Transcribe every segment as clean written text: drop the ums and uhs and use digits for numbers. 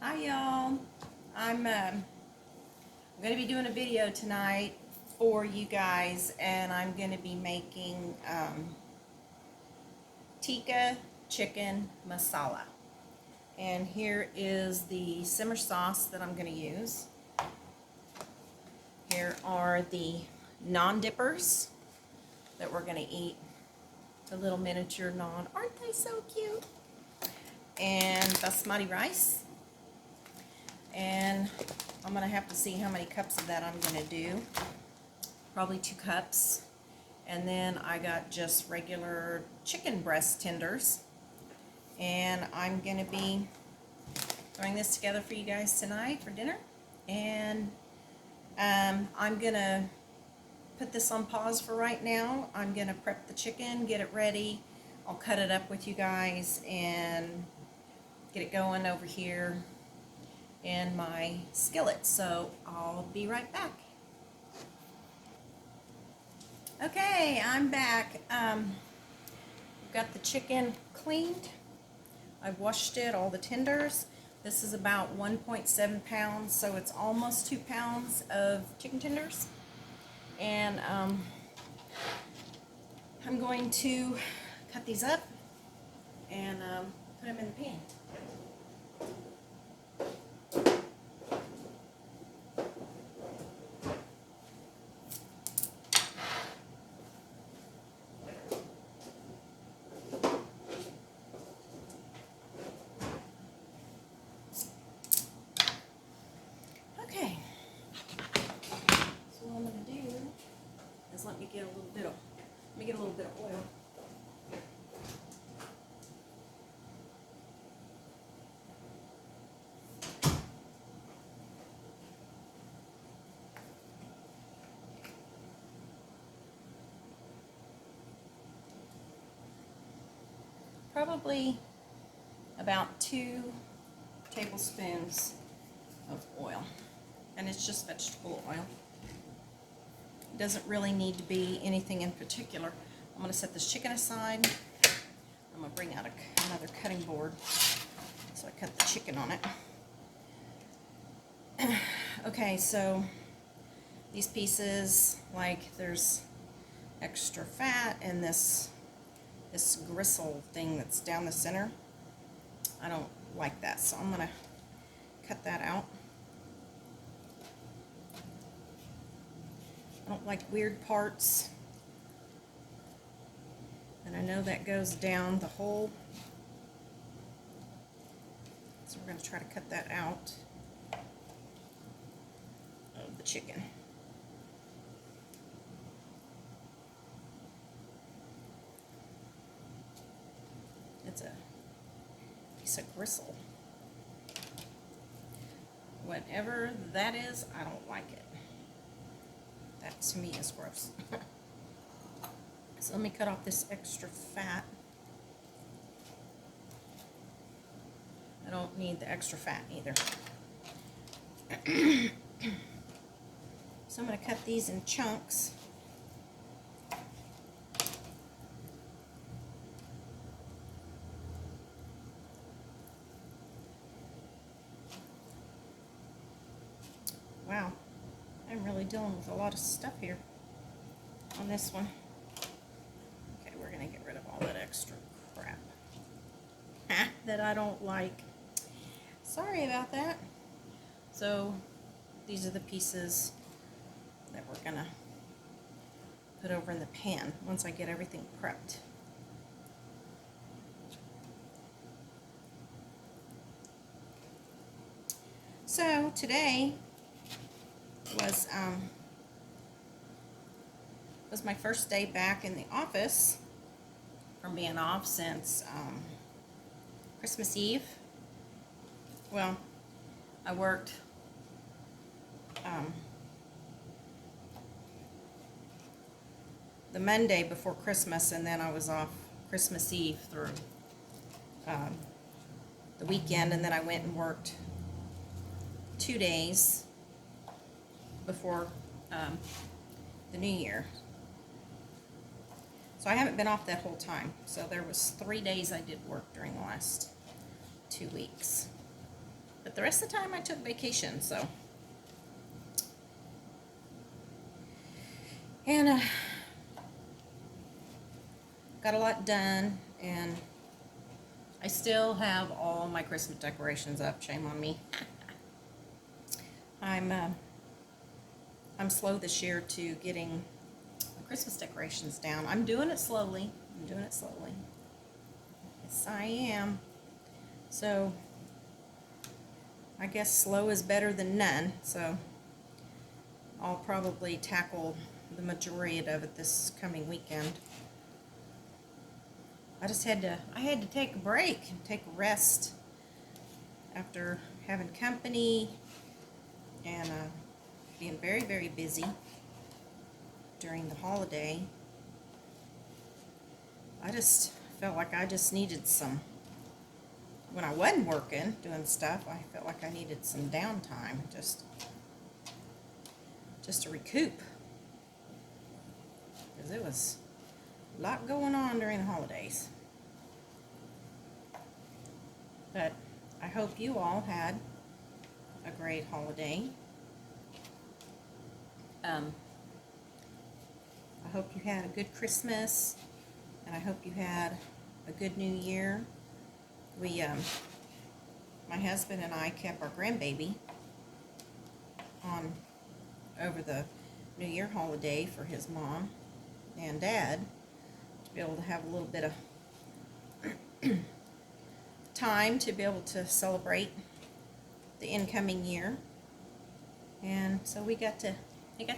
Hi y'all. I'm going to be doing a video tonight for you guys, and I'm going to be making Tikka chicken masala. And here is the simmer sauce that I'm going to use. Here are the naan dippers that we're going to eat. The little miniature naan. Aren't they so cute? And basmati rice. And I'm going to have to see how many cups of that I'm going to do. Probably 2 cups. And then I got just regular chicken breast tenders. And I'm going to be throwing this together for you guys tonight for dinner. And I'm going to put this on pause for right now. I'm going to prep the chicken, get it ready. I'll cut it up with you guys and get it going over here in my skillet. So I'll be right back. Okay, I'm back. I've got the chicken cleaned. I've washed it, all the tenders. This is about 1.7 pounds, so it's almost 2 pounds of chicken tenders. And I'm going to cut these up and put them in the pan. Okay, so what I'm going to do is let me get a little bit of oil. Probably about 2 tablespoons of oil, and it's just vegetable oil. It doesn't really need to be anything in particular. I'm going to set this chicken aside. I'm going to bring out another cutting board so I cut the chicken on it. Okay, so these pieces, like there's extra fat and this gristle thing that's down the center. I don't like that, so I'm going to cut that out. I don't like weird parts. And I know that goes down the whole. So we're going to try to cut that out of the chicken. It's a piece of gristle. Whatever that is, I don't like it. That to me is gross. So let me cut off this extra fat. I don't need the extra fat either. So I'm going to cut these in chunks. Wow, I'm really dealing with a lot of stuff here on this one. Okay, we're going to get rid of all that extra crap that I don't like. Sorry about that. So these are the pieces that we're going to put over in the pan once I get everything prepped. So today was my first day back in the office from being off since Christmas Eve. Well, I worked the Monday before Christmas, and then I was off Christmas Eve through the weekend, and then I went and worked 2 days before the New Year. So I haven't been off that whole time. So there was 3 days I did work during the last 2 weeks. But the rest of the time I took vacation, so. And got a lot done, and I still have all my Christmas decorations up. Shame on me. I'm slow this year to getting the Christmas decorations down. I'm doing it slowly. Yes, I am. So I guess slow is better than none. So I'll probably tackle the majority of it this coming weekend. I had to take a break and take a rest after having company and being very, very busy during the holiday. I just felt like I just needed some, when I wasn't working, doing stuff, I felt like I needed some downtime, just to recoup. Because it was a lot going on during the holidays. But I hope you all had a great holiday. I hope you had a good Christmas, and I hope you had a good New Year. We, my husband and I kept our grandbaby on over the New Year holiday for his mom and dad to be able to have a little bit of time to be able to celebrate the incoming year. And so I got to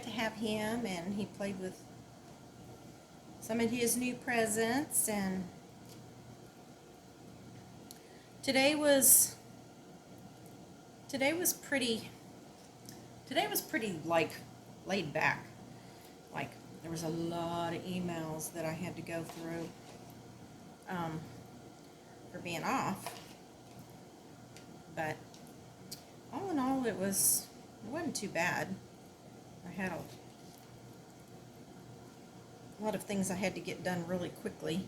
have him, and he played with some of his new presents. And today was pretty like laid back. Like there was a lot of emails that I had to go through for being off. But all in all, it wasn't too bad. I had a lot of things I had to get done really quickly,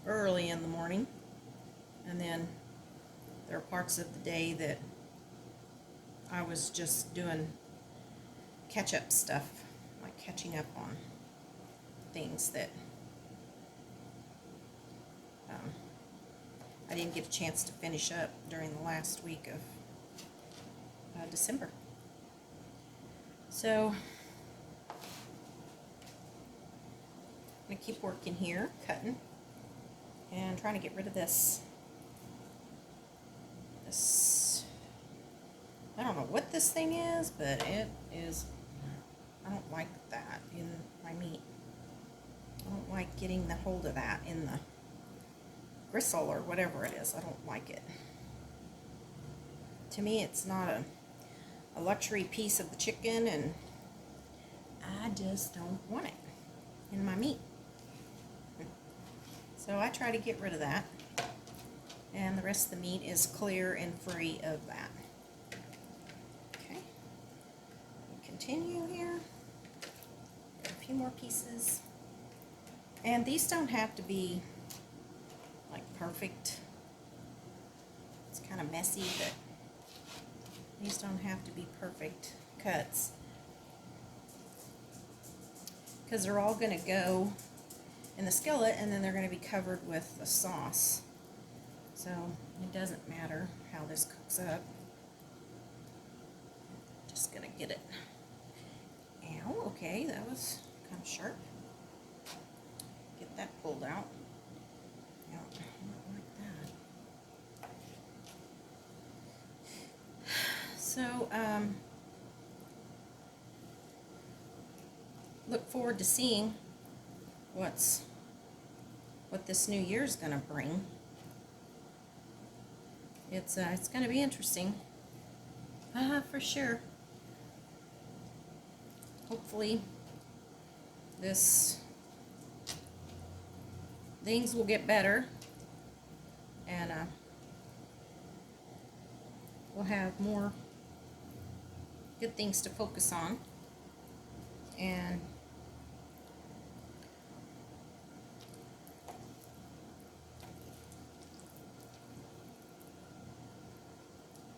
early in the morning. And then there are parts of the day that I was just doing catch-up stuff, like catching up on things that I didn't get a chance to finish up during the last week of December. So I'm going to keep working here, cutting, and trying to get rid of this, I don't know what this thing is, but it is, I don't like that in my meat. I don't like getting the hold of that in the gristle or whatever it is. I don't like it. To me, it's not a luxury piece of the chicken, and I just don't want it in my meat. So I try to get rid of that, and the rest of the meat is clear and free of that. Okay, continue here. Got a few more pieces, and these don't have to be like perfect. It's kind of messy, but these don't have to be perfect cuts, because they're all going to go in the skillet, and then they're going to be covered with the sauce. So it doesn't matter how this cooks up. Just going to get it. Ow, okay, that was kind of sharp. Get that pulled out. No, not like that. So, look forward to seeing what this new year's gonna bring. It's gonna be interesting, for sure. Hopefully, things will get better, and we'll have more good things to focus on, and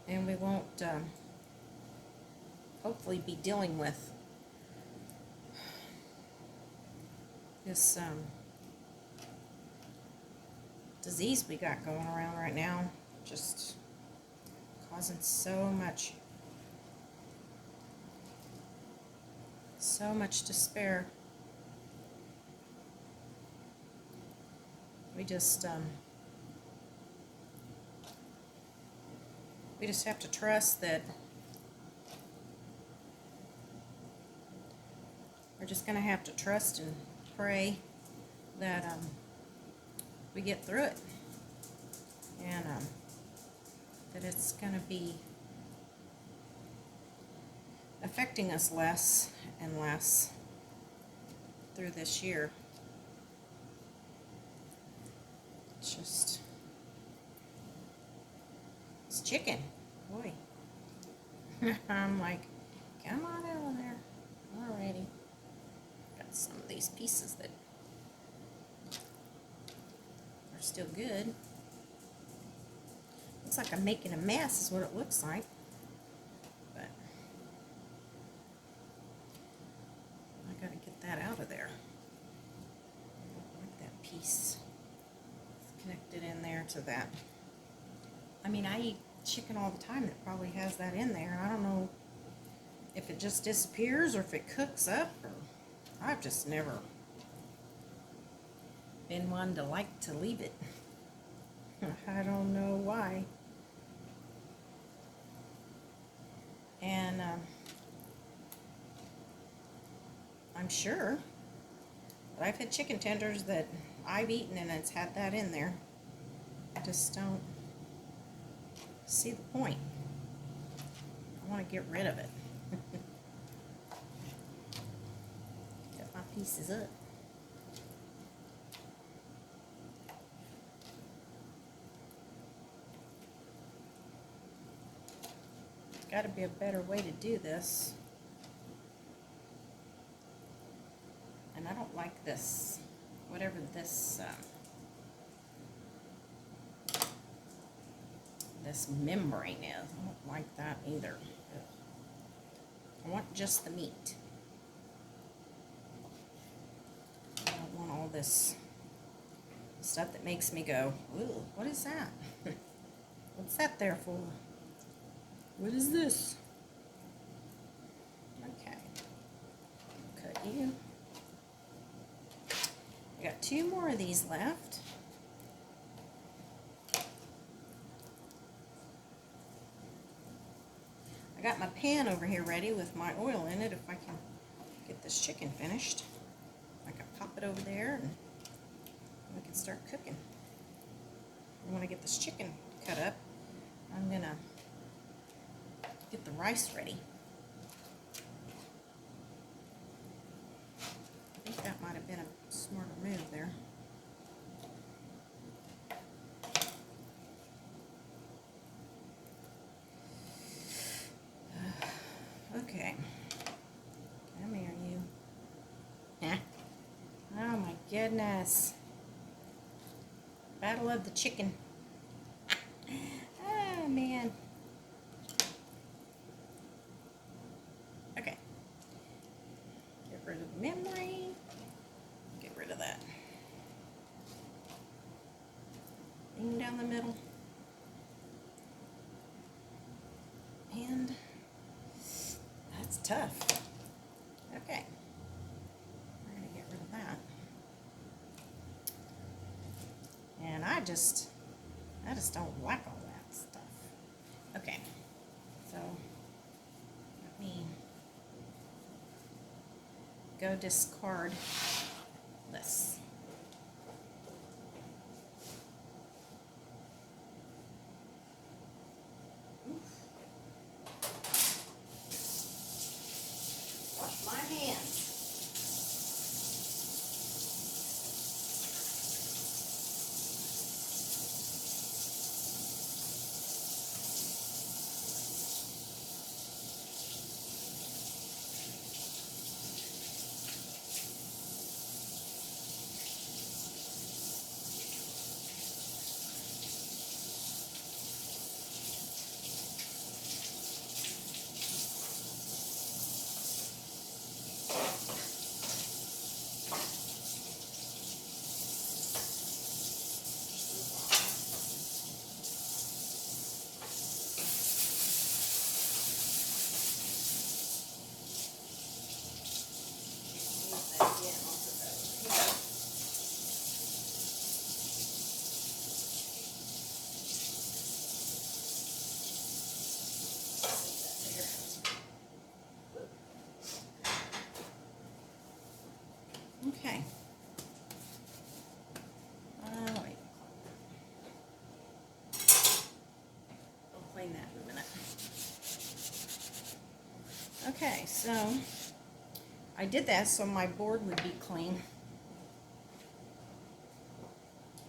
and we won't hopefully be dealing with this disease we got going around right now, just causing so much despair. We just have to trust that we're just going to have to trust and pray that we get through it, and that it's going to be affecting us less and less through this year. It's chicken, boy. I'm like, come on out of there already. Got some of these pieces that are still good. Looks like I'm making a mess is what it looks like, but I gotta get that out of there. I don't like that piece. It's connected in there to that. I mean, I eat chicken all the time that probably has that in there, and I don't know if it just disappears or if it cooks up, or I've just never been one to like to leave it. I don't know why. And I'm sure that I've had chicken tenders that I've eaten and it's had that in there. I just don't see the point. I want to get rid of it. Get my pieces up. Got to be a better way to do this. And I don't like this, whatever this this membrane is. I don't like that either. I want just the meat. I don't want all this stuff that makes me go, ooh, what is that? What's that there for? What is this? Okay. Cut you. I got 2 more of these left. I got my pan over here ready with my oil in it if I can get this chicken finished. I can pop it over there and we can start cooking. And when I get this chicken cut up, I'm gonna get the rice ready. I think that might have been a smarter move there. Okay. Come here, you. Huh? Oh my goodness. Battle of the chicken. Oh man. Okay. Get rid of the memory. Get rid of that. Thing down the middle. And that's tough. Okay. We're going to get rid of that. And I just don't like all that stuff. Okay. So let me go discard this. Wash my hands. that in a minute. Okay, so I did that so my board would be clean.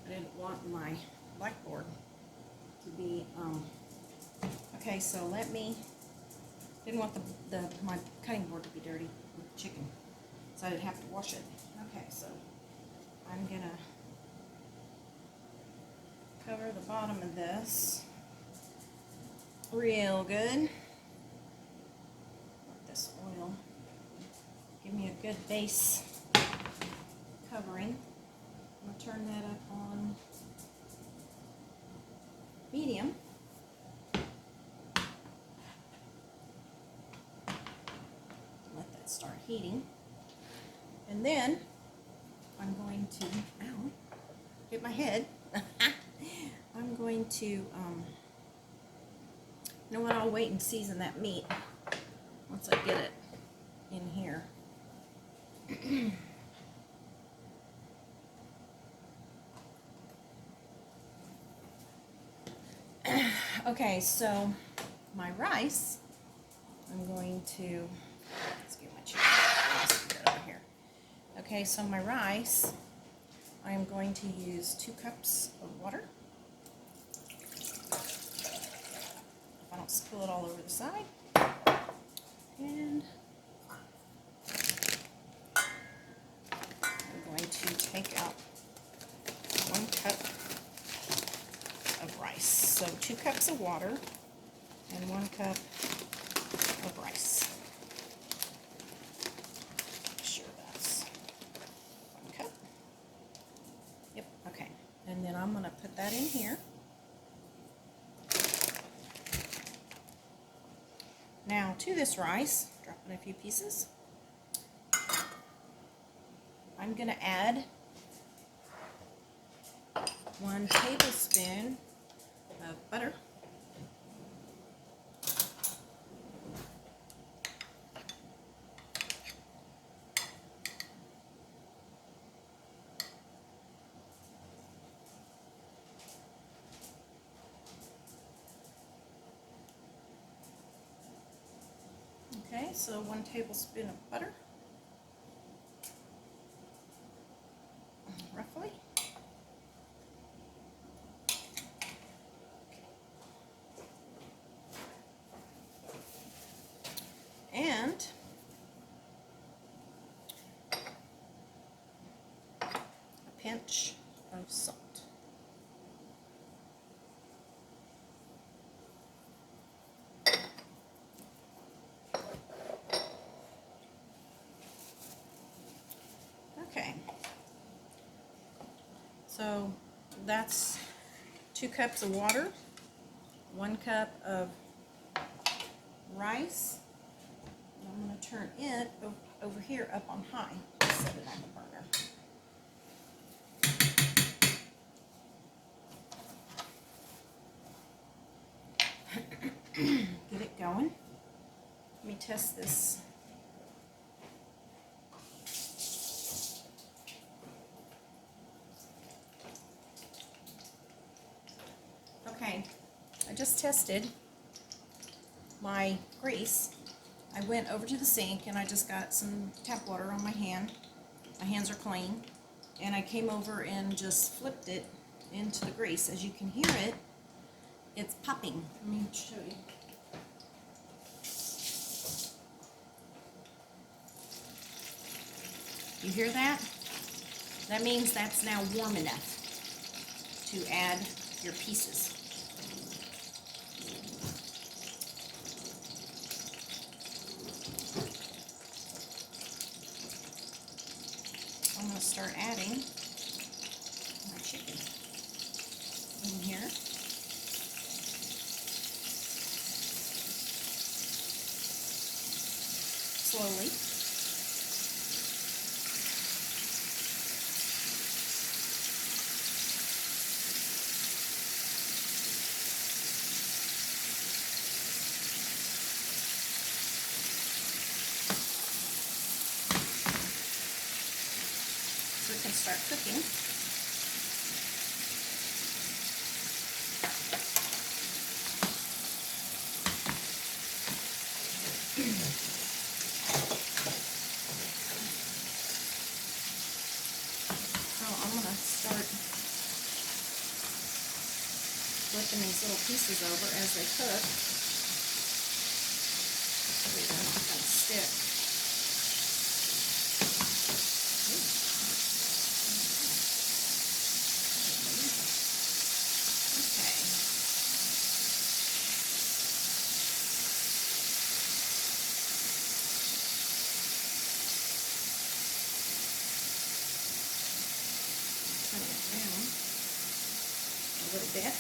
I didn't want my blackboard to be, okay, so didn't want my cutting board to be dirty with chicken, so I didn't have to wash it. Okay, so I'm gonna cover the bottom of this real good with this oil. Give me a good base covering. I'm gonna turn that up on medium. Let that start heating. And then I'm going to, ow, hit my head. I'm going to, you know what, I'll wait and season that meat once I get it in here. Okay, so my rice, I'm going to, let's get my chicken over here. Okay, so my rice, I'm going to use 2 cups of water. If I don't spill it all over the side. And I'm going to take out 1 cup of rice. So 2 cups of water and 1 cup of rice. Make sure that's 1 cup. Yep, okay. And then I'm going to put that in here. Now to this rice, drop in a few pieces. I'm going to add 1 tablespoon of butter. Okay, so 1 tablespoon of butter, roughly. And a pinch of salt. Okay, so that's 2 cups of water, 1 cup of rice. I'm going to turn it over here up on high, set it on the burner. Get it going. Let me test this. Okay, I just tested my grease. I went over to the sink and I just got some tap water on my hand. My hands are clean. And I came over and just flipped it into the grease. As you can hear it, it's popping. Let me show you. You hear that? That means that's now warm enough to add your pieces. I'm going to start adding my chicken in here. Slowly. So it can start cooking. pieces over as they cook. So they're not going to stick. Turn it down a little bit.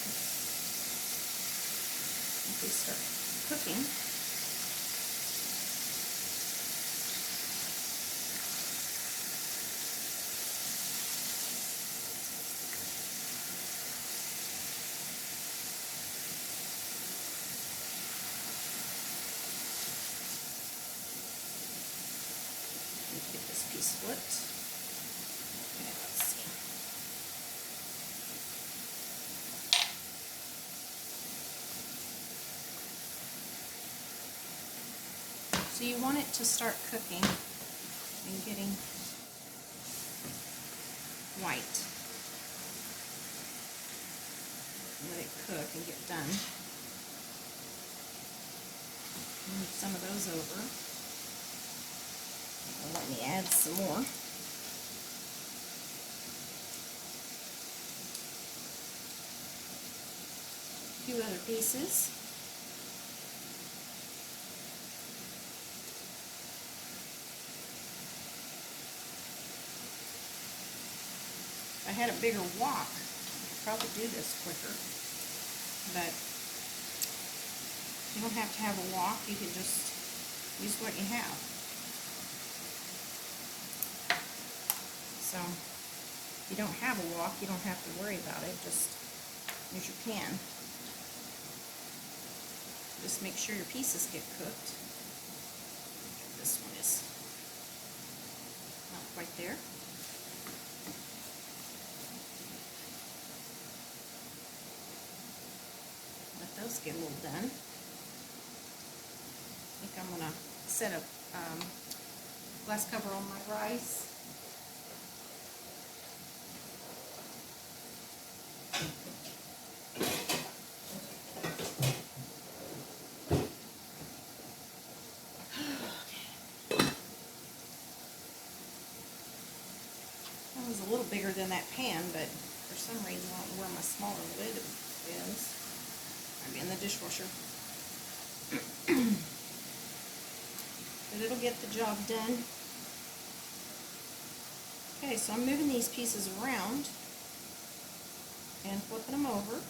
If they start cooking, get this piece flipped. Okay, let's see. So you want it to start cooking and getting white. Let it cook and get done. Move some of those over. Let me add some more. A few other pieces. If I had a bigger wok, I'd probably do this quicker. But you don't have to have a wok, you can just use what you have. So, if you don't have a wok, you don't have to worry about it, just use your pan. Just make sure your pieces get cooked. This one is not quite there. Let those get a little done. I think I'm going to set a glass cover on my rice. That was a little bigger than that pan, but for some reason I don't know where my smaller lid is. Maybe in the dishwasher. But it'll get the job done. Okay, so I'm moving these pieces around and flipping them over.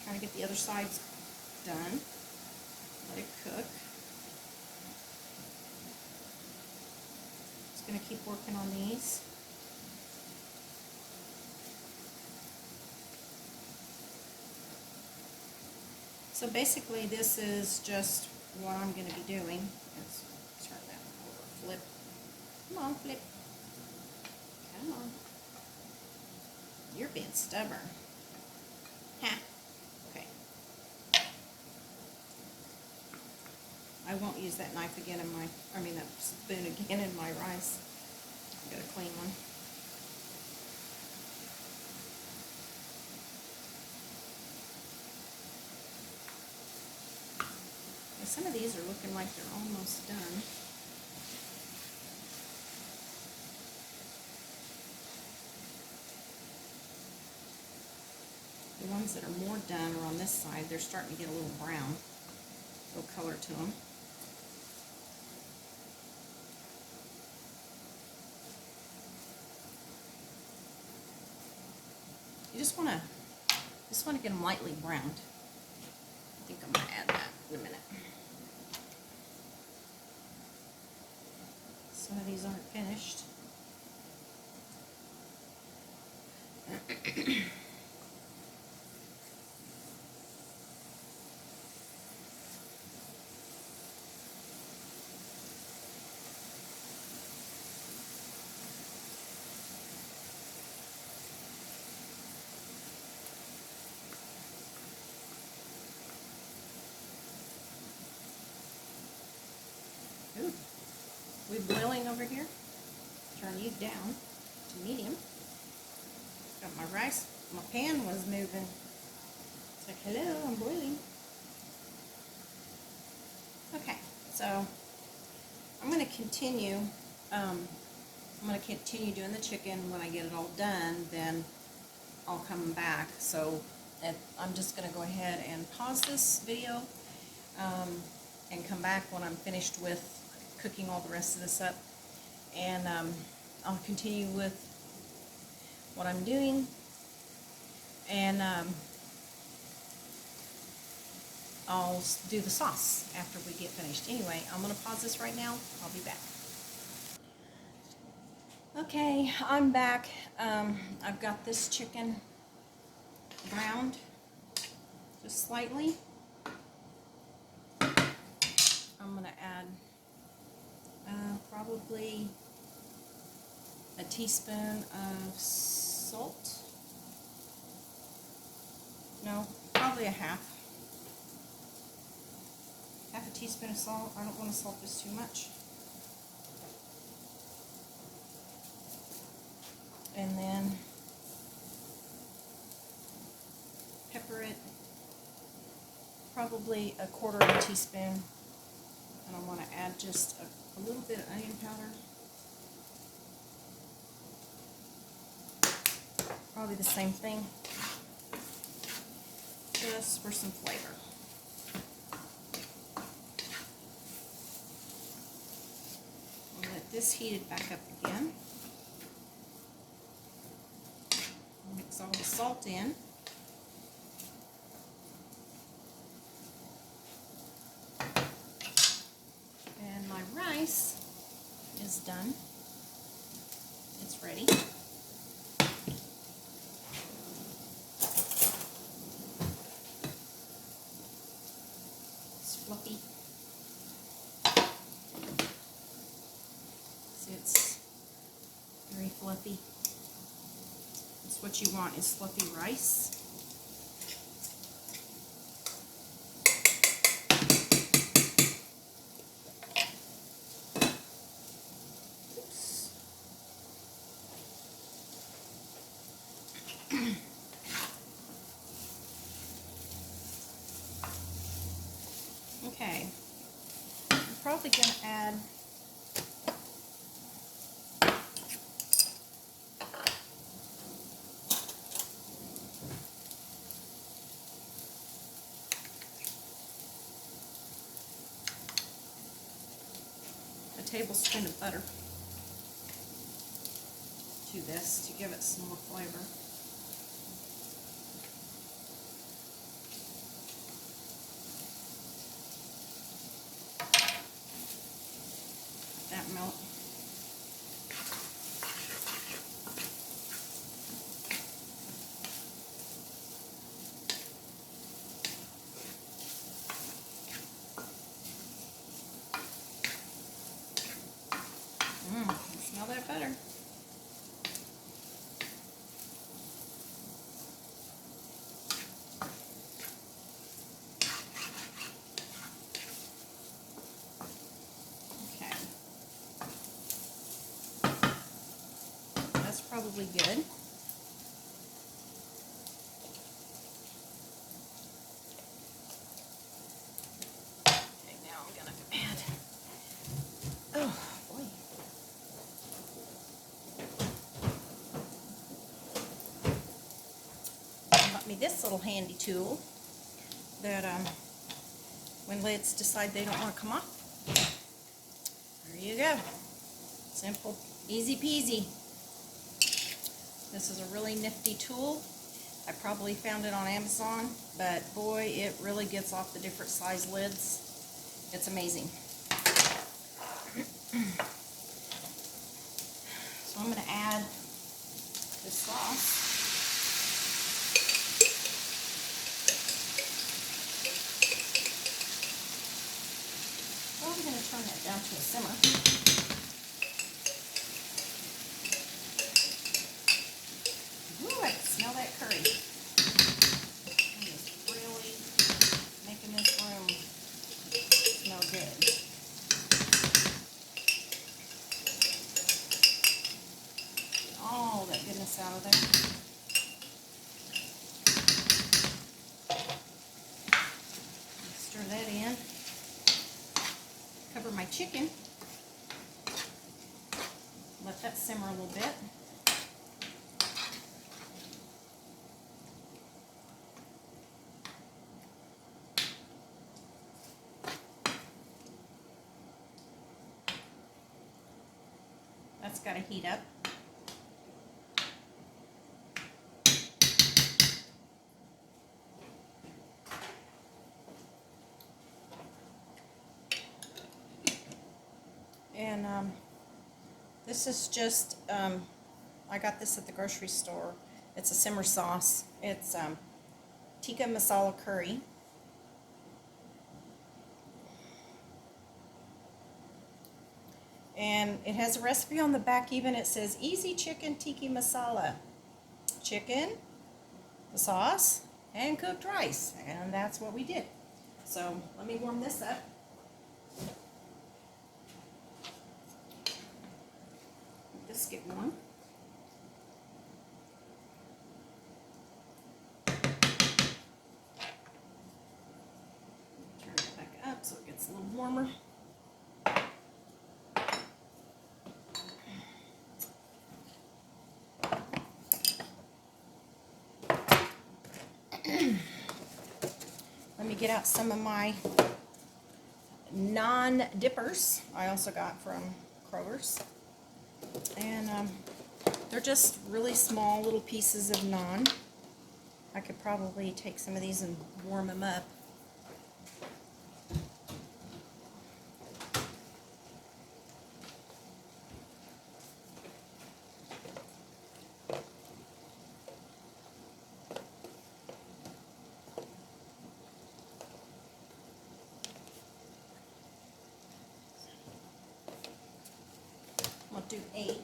Trying to get the other sides done. Let it cook. Just going to keep working on these. So basically this is just what I'm going to be doing. Let's turn that over. Flip. Come on, flip. Come on. You're being stubborn. Ha. Okay. I won't use that knife again in my, that spoon again in my rice. I've got a clean one. Some of these are looking like they're almost done. The ones that are more done are on this side. They're starting to get a little brown, a little color to them. You just want to get them lightly browned. I think I'm going to add that in a minute. Some of these aren't finished. Ooh. We boiling over here. Turn you down to medium. Got my rice. My pan was moving. Like, hello, I'm boiling. Okay, so I'm going to continue. I'm going to continue doing the chicken. When I get it all done, then I'll come back. So I'm just going to go ahead and pause this video and come back when I'm finished with cooking all the rest of this up. And I'll continue with what I'm doing. And I'll do the sauce after we get finished. Anyway, I'm going to pause this right now. I'll be back. Okay, I'm back. I've got this chicken browned just slightly. I'm going to add probably a teaspoon of salt. No, probably a half a teaspoon of salt. I don't want to salt this too much. And then pepper it, probably a quarter of a teaspoon. And I want to add just a little bit of onion powder. Probably the same thing, just for some flavor. I'll let this heat it back up again. Mix all the salt in. And my rice is done. It's ready. It's fluffy. See, it's very fluffy. It's what you want, is fluffy rice. Okay, I'm probably going to add a tablespoon of butter to this to give it some more flavor. That melt. Smell that butter. Okay. That's probably good. Okay, now I'm gonna add, oh boy. I bought me this little handy tool that when lids decide they don't want to come off, there you go. Simple, easy peasy. This is a really nifty tool. I probably found it on Amazon, but boy, it really gets off the different size lids. It's amazing. So I'm going to add the sauce. Well, I'm going to turn that down to a simmer. Ooh, I can smell that curry. I'm just really making this room smell good. Get all that goodness out of there. cover my chicken. Let that simmer a little bit. That's got to heat up. And this is just, I got this at the grocery store. It's a simmer sauce. It's Tikka Masala curry. And it has a recipe on the back even. It says easy chicken tikka masala. Chicken, the sauce, and cooked rice. And that's what we did. So let me warm this up. Let this get warm. Turn it back up so it gets a little warmer. Let me get out some of my Naan dippers I also got from Kroger's. And they're just really small little pieces of naan. I could probably take some of these and warm them up. I'll do 8.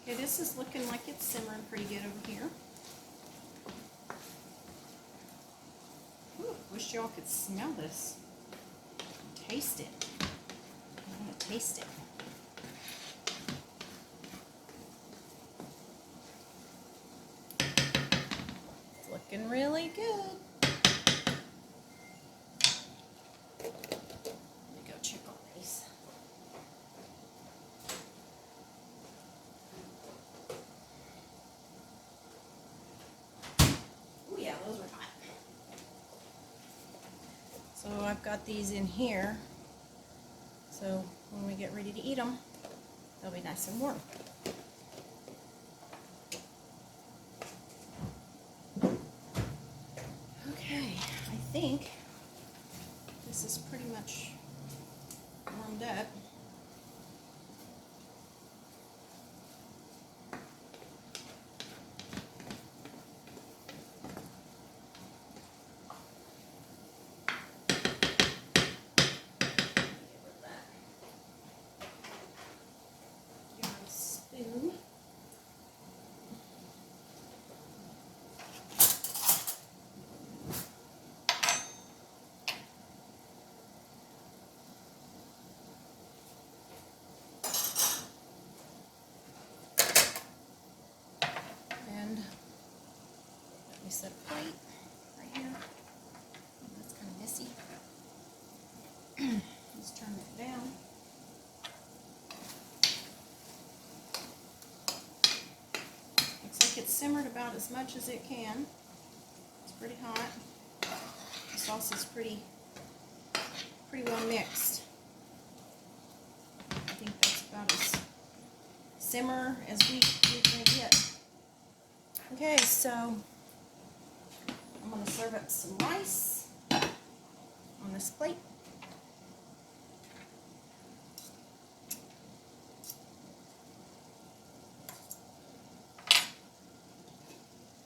Okay, this is looking like it's simmering pretty good over here. Ooh, wish y'all could smell this. Taste it. I want to taste it. It's looking really good. Let me go check on these. Oh yeah, those are hot. So I've got these in here. So when we get ready to eat them, they'll be nice and warm. Okay, I think this is pretty much warmed up. Set a plate right here. Oh, that's kind of messy. Let's turn that down. Looks like it's simmered about as much as it can. It's pretty hot. The sauce is pretty well mixed. I think that's about as simmer as we can get. Okay, so I'm going to serve up some rice on this plate.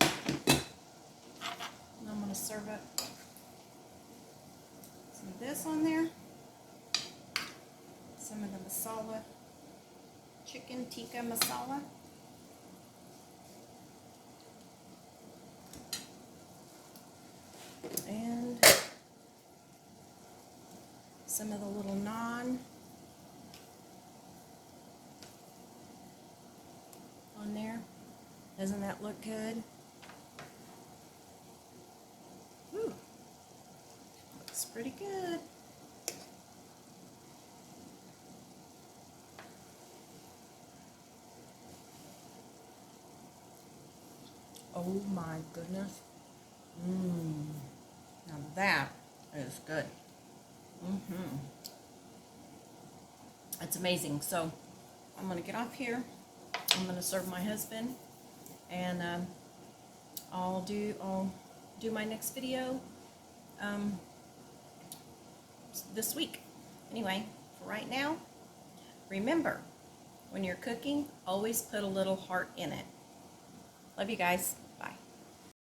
And I'm going to serve up some of this on there. Some of the masala, chicken tikka masala. And some of the little naan on there. Doesn't that look good? Ooh, looks pretty good. Oh my goodness. Now that is good. That's amazing. So I'm gonna get off here. I'm gonna serve my husband, and I'll do my next video this week. Anyway, for right now, remember, when you're cooking, always put a little heart in it. Love you guys.